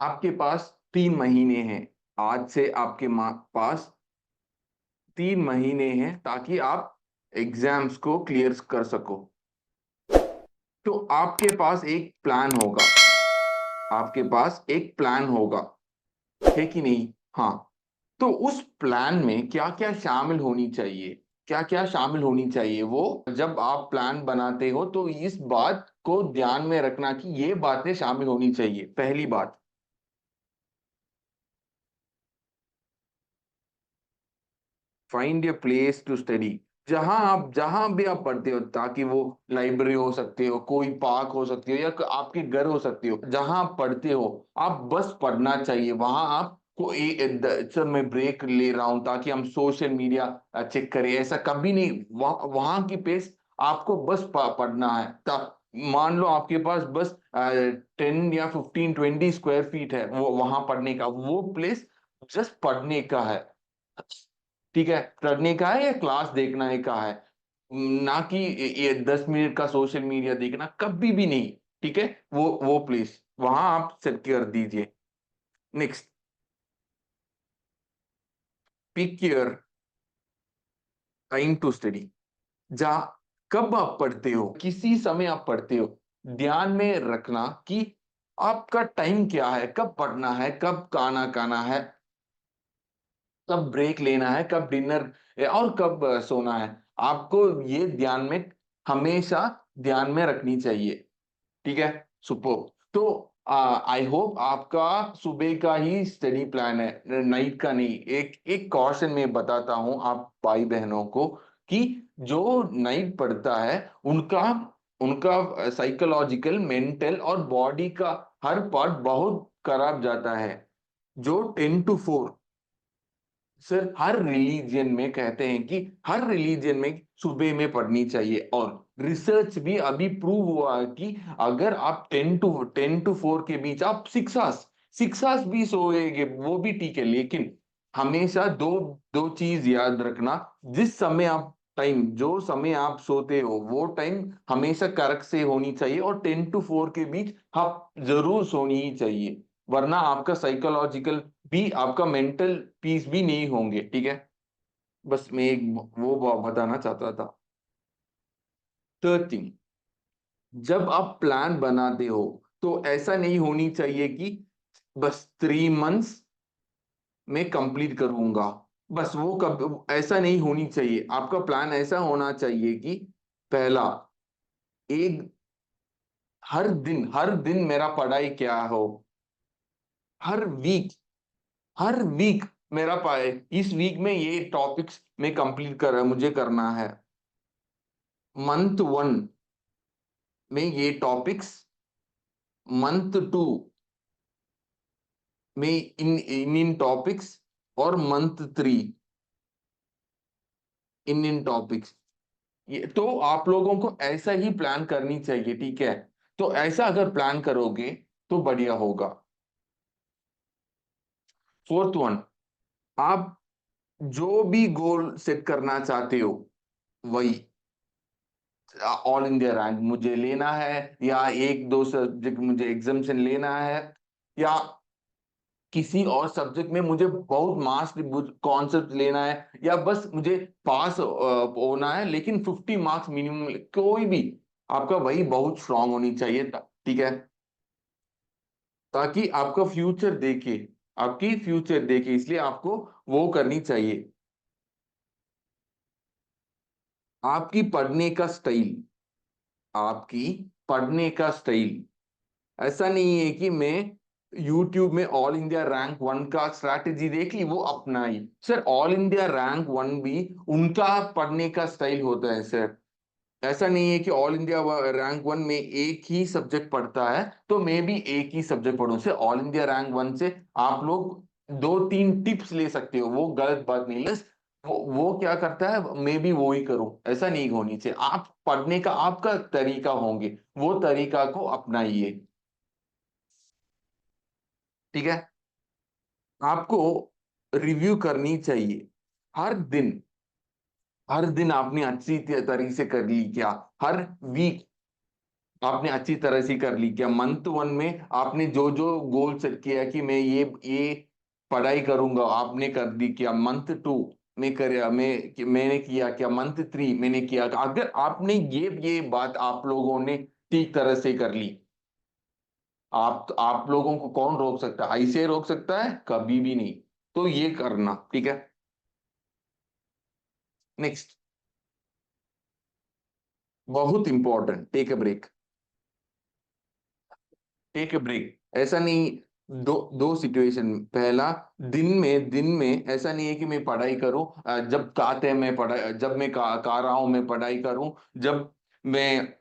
आपके पास 3 महीने हैं। आज से आपके पास 3 महीने हैं ताकि आप एग्जाम्स को क्लियर कर सको। तो आपके पास एक प्लान होगा, आपके पास एक प्लान होगा, है कि नहीं? हाँ। तो उस प्लान में क्या क्या शामिल होनी चाहिए, क्या क्या शामिल होनी चाहिए, वो जब आप प्लान बनाते हो तो इस बात को ध्यान में रखना कि ये बातें शामिल होनी चाहिए। पहली बात, find a place to study. जहां भी आप पढ़ते हो, ताकि वो लाइब्रेरी हो सकती हो, कोई पार्क हो सकती हो, या आपके घर हो सकती हो, जहां आप पढ़ते हो आप बस पढ़ना चाहिए वहां। आप को सर मैं ब्रेक ले रहा हूं ताकि हम सोशल मीडिया चेक करें, ऐसा कभी नहीं। वहां की पेस आपको बस पढ़ना है। मान लो आपके पास बस 10 या 15 20 स्क्वायर फीट है, वो वहां पढ़ने का वो प्लेस जस्ट पढ़ने का है। ठीक है, पढ़ने का है या क्लास देखना है का है, ना कि ये 10 मिनट का सोशल मीडिया देखना, कभी भी नहीं। ठीक है, वो प्लीज वहां आप सेट कर दीजिए। Next, pick your time to study. जा कब आप पढ़ते हो, किसी समय आप पढ़ते हो, ध्यान में रखना कि आपका टाइम क्या है, कब पढ़ना है, कब खाना खाना है, कब ब्रेक लेना है, कब डिनर, और कब सोना है। आपको ये ध्यान में हमेशा ध्यान में रखनी चाहिए। ठीक है, सुपर। तो आई होप आपका सुबह का ही स्टडी प्लान है, नाइट का नहीं। एक एक कॉशन में बताता हूं आप भाई बहनों को कि जो नाइट पढ़ता है उनका उनका साइकोलॉजिकल, मेंटल और बॉडी का हर पार्ट बहुत खराब जाता है। जो 10 to 4, सर हर रिलीजन में कहते हैं कि हर रिलीजन में सुबह में पढ़नी चाहिए, और रिसर्च भी अभी प्रूव हुआ है कि अगर आप 10 to 4 के बीच आप 6 आवर्स 6 आवर्स भी सोएंगे वो भी ठीक है, लेकिन हमेशा दो दो चीज याद रखना। जिस समय आप टाइम जो समय आप सोते हो वो टाइम हमेशा करेक्ट से होनी चाहिए, और 10 to 4 के बीच आप जरूर सोनी ही चाहिए, वरना आपका साइकोलॉजिकल भी, आपका मेंटल पीस भी नहीं होंगे। ठीक है, बस मैं एक वो बताना चाहता था। थर्ड थिंग, जब आप प्लान बनाते हो तो ऐसा नहीं होनी चाहिए कि बस 3 मंथ्स में कंप्लीट करूंगा, बस वो कब, ऐसा नहीं होनी चाहिए। आपका प्लान ऐसा होना चाहिए कि पहला, एक, हर दिन मेरा पढ़ाई क्या हो, हर वीक हर वीक मेरा पाए, इस वीक में ये टॉपिक्स में कंप्लीट कर मुझे करना है। मंथ 1 में ये टॉपिक्स, मंथ 2 में इन टॉपिक्स, और मंथ 3 इन टॉपिक्स। ये तो आप लोगों को ऐसा ही प्लान करनी चाहिए। ठीक है, तो ऐसा अगर प्लान करोगे तो बढ़िया होगा। फोर्थ वन, आप जो भी गोल सेट करना चाहते हो, वही ऑल इंडिया रैंक मुझे लेना है, या एक दो सब्जेक्ट मुझे एग्जामेशन लेना है, या किसी और सब्जेक्ट में मुझे बहुत मास्टर कॉन्सेप्ट लेना है, या बस मुझे पास होना है लेकिन 50 मार्क्स मिनिमम, कोई भी आपका वही बहुत स्ट्रांग होनी चाहिए। ठीक है, ताकि आपका फ्यूचर देखे, आपकी फ्यूचर देखे, इसलिए आपको वो करनी चाहिए। आपकी पढ़ने का स्टाइल, आपकी पढ़ने का स्टाइल, ऐसा नहीं है कि मैं यूट्यूब में ऑल इंडिया रैंक 1 का स्ट्रैटेजी देख ली वो अपनाई। सर ऑल इंडिया रैंक 1 भी उनका पढ़ने का स्टाइल होता है सर। ऐसा नहीं है कि ऑल इंडिया रैंक 1 में एक ही सब्जेक्ट पढ़ता है तो मैं भी एक ही सब्जेक्ट पढ़ूं। सर ऑल इंडिया रैंक 1 से आप लोग 2 3 टिप्स ले सकते हो, वो गलत बात नहीं है। वो क्या करता है मैं भी वो ही करूं, ऐसा नहीं होनी चाहिए। आप पढ़ने का आपका तरीका होंगे, वो तरीका को अपनाइए। ठीक है, आपको रिव्यू करनी चाहिए हर दिन। हर दिन आपने अच्छी तरीके से कर ली क्या, हर वीक आपने अच्छी तरह से कर ली क्या? मंथ वन में आपने जो जो गोल सेट किया कि मैं ये पढ़ाई करूंगा, आपने कर दी क्या? मंथ टू में कर मैंने किया क्या? मंथ थ्री मैंने किया? अगर आपने ये बात आप लोगों ने ठीक तरह से कर ली, आप लोगों को कौन रोक सकता है? ऐसे रोक सकता है? कभी भी नहीं। तो ये करना, ठीक है। नेक्स्ट, बहुत important, take a break. Take a break, ऐसा नहीं। दो दो सिचुएशन। पहला, दिन में ऐसा नहीं है कि मैं पढ़ाई करूं, जब कहते हैं मैं पढ़ाई, जब मैं कह रहा हूं मैं पढ़ाई करूं, जब मैं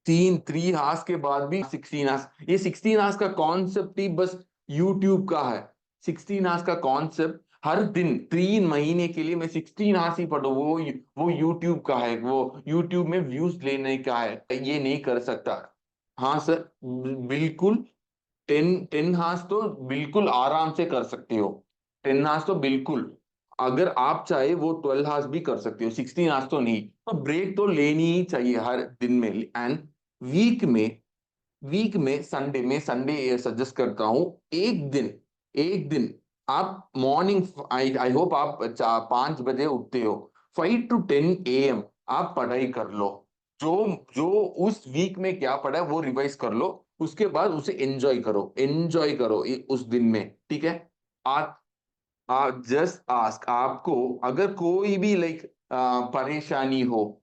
3 हार्स के बाद भी 16 हार्स। ये 16 हार्स का कॉन्सेप्ट ही बस यूट्यूब का है। 16 हार्स का कॉन्सेप्ट, हर दिन 3 महीने के लिए मैं 16 हार्स ही पढ़ू, वो यूट्यूब का है, वो यूट्यूब में व्यूज लेने का है, ये नहीं कर सकता। हाँ सर, बिल्कुल। 10 10 हार्स तो बिल्कुल आराम से कर सकते हो। 10 हार्स तो बिल्कुल, अगर आप चाहे वो 12 हार्स भी कर सकते हो, 16 हार्स तो नहीं। तो ब्रेक तो लेनी ही चाहिए हर दिन में। एंड वीक में संडे सजेस्ट करता हूँ, एक दिन आप मॉर्निंग, आई आई होप आप 5 बजे उठते हो, 5 to 10 AM आप पढ़ाई कर लो। जो जो उस वीक में क्या पढ़ा है वो रिवाइज कर लो। उसके बाद उसे एंजॉय करो उस दिन में, ठीक है। आप जस्ट आस्क, आपको अगर कोई भी लाइक परेशानी हो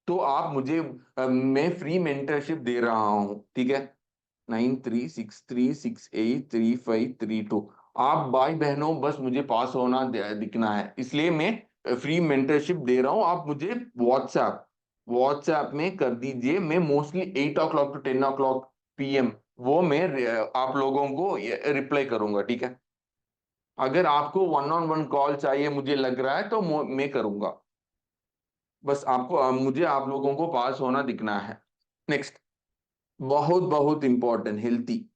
तो आप मुझे, मैं फ्री मेंटरशिप दे रहा हूँ, ठीक है। 9363683532। आप भाई बहनों बस मुझे पास होना दिखना है, इसलिए मैं फ्री मेंटरशिप दे रहा हूँ। आप मुझे व्हाट्सएप में कर दीजिए। मैं mostly 8 o'clock to 10 o'clock PM वो मैं आप लोगों को रिप्लाई करूंगा, ठीक है। अगर आपको वन ऑन वन कॉल चाहिए, मुझे लग रहा है तो मैं करूंगा। बस आपको मुझे आप लोगों को पास होना दिखना है। नेक्स्ट, बहुत बहुत इंपॉर्टेंट, हेल्थी।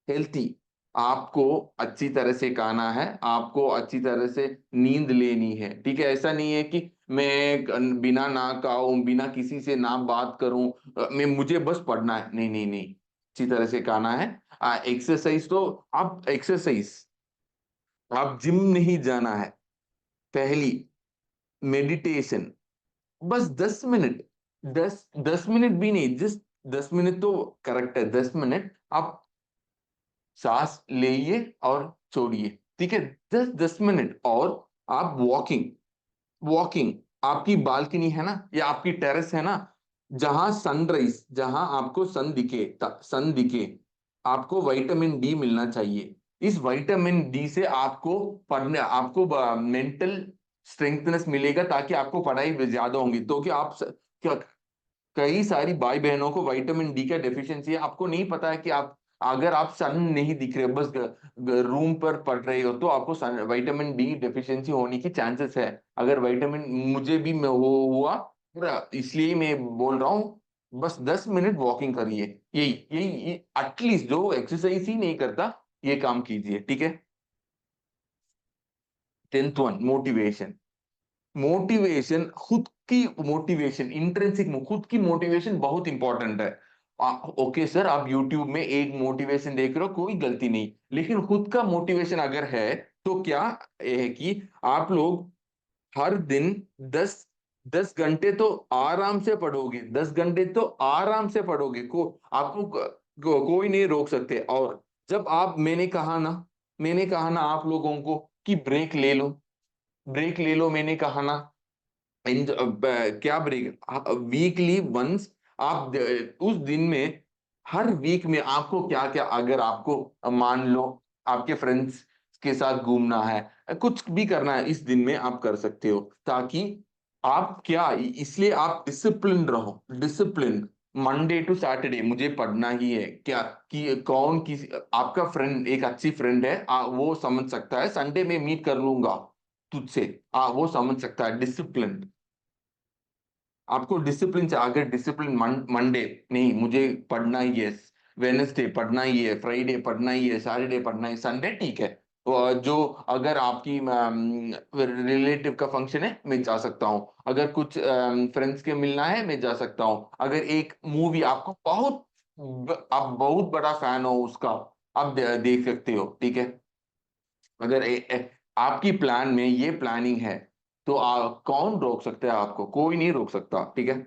हेल्थी, आपको अच्छी तरह से खाना है, आपको अच्छी तरह से नींद लेनी है, ठीक है। ऐसा नहीं है कि मैं बिना ना खाऊं, बिना किसी से ना बात करूं, मैं मुझे बस पढ़ना है, नहीं नहीं नहीं। अच्छी तरह से खाना है। एक्सरसाइज तो आप जिम नहीं जाना है। पहली, मेडिटेशन, बस 10 मिनट, 10 10 मिनट भी नहीं, जस्ट 10 मिनट तो करेक्ट है। 10 मिनट आप सांस लेइए और छोड़िए, ठीक है। 10 10 मिनट। और आप वॉकिंग आपकी बालकनी है ना, या आपकी टेरेस है ना, जहां आपको सन दिखे, आपको विटामिन डी मिलना चाहिए। इस विटामिन डी से आपको मेंटल स्ट्रेंथनेस मिलेगा, ताकि आपको पढ़ाई में ज्यादा होंगी। तो कि क्या, कई सारी भाई बहनों को विटामिन डी का डेफिशिएंसी है, आपको नहीं पता है कि आप, अगर आप सन नहीं दिख रहे, बस रूम पर पढ़ रहे हो, तो आपको विटामिन डी डेफिशिएंसी होने की चांसेस है। अगर विटामिन, मुझे भी हुआ, इसलिए मैं बोल रहा हूँ, बस 10 मिनट वॉकिंग करिए। यही यही एटलीस्ट जो एक्सरसाइज ही नहीं करता, ये काम कीजिए, ठीक है। 10th one, motivation. मोटिवेशन, खुद की मोटिवेशन, इंट्रिंसिक, खुद की मोटिवेशन बहुत इंपॉर्टेंट है। ओके सर, आप यूट्यूब में एक मोटिवेशन देख रहे हो, कोई गलती नहीं, लेकिन खुद का मोटिवेशन अगर है तो क्या है कि आप लोग हर दिन 10 10 घंटे तो आराम से पढ़ोगे, 10 घंटे तो आराम से पढ़ोगे, आपको कोई नहीं रोक सकते। और जब आप, मैंने कहा ना आप लोगों को कि ब्रेक ले लो, मैंने कहा ना। क्या ब्रेक, वीकली वंस आप उस दिन में, हर वीक में आपको क्या क्या, अगर आपको मान लो आपके फ्रेंड्स के साथ घूमना है, कुछ भी करना है, इस दिन में आप कर सकते हो, ताकि आप क्या, इसलिए आप डिसिप्लिन रहो, डिसिप्लिन। मंडे टू सैटरडे मुझे पढ़ना ही है क्या, कि कौन किसी, आपका फ्रेंड एक अच्छी फ्रेंड है, वो समझ सकता है, संडे में मीट कर लूंगा तुझसे, वो समझ सकता है, डिसिप्लिन। आपको डिसिप्लिन चाहिए। अगर डिसिप्लिन, मंडे नहीं मुझे पढ़ना ही है, वेनेसडे पढ़ना ही है, फ्राइडे पढ़ना ही है, सैटरडे पढ़ना है, संडे ठीक है, जो अगर आपकी रिलेटिव का फंक्शन है मैं जा सकता हूँ, अगर कुछ फ्रेंड्स के मिलना है मैं जा सकता हूँ, अगर एक मूवी आपको आप बहुत बड़ा फैन हो उसका, आप देख सकते हो, ठीक है। अगर आपकी प्लान में ये प्लानिंग है तो कौन रोक सकता है आपको? कोई नहीं रोक सकता, ठीक है।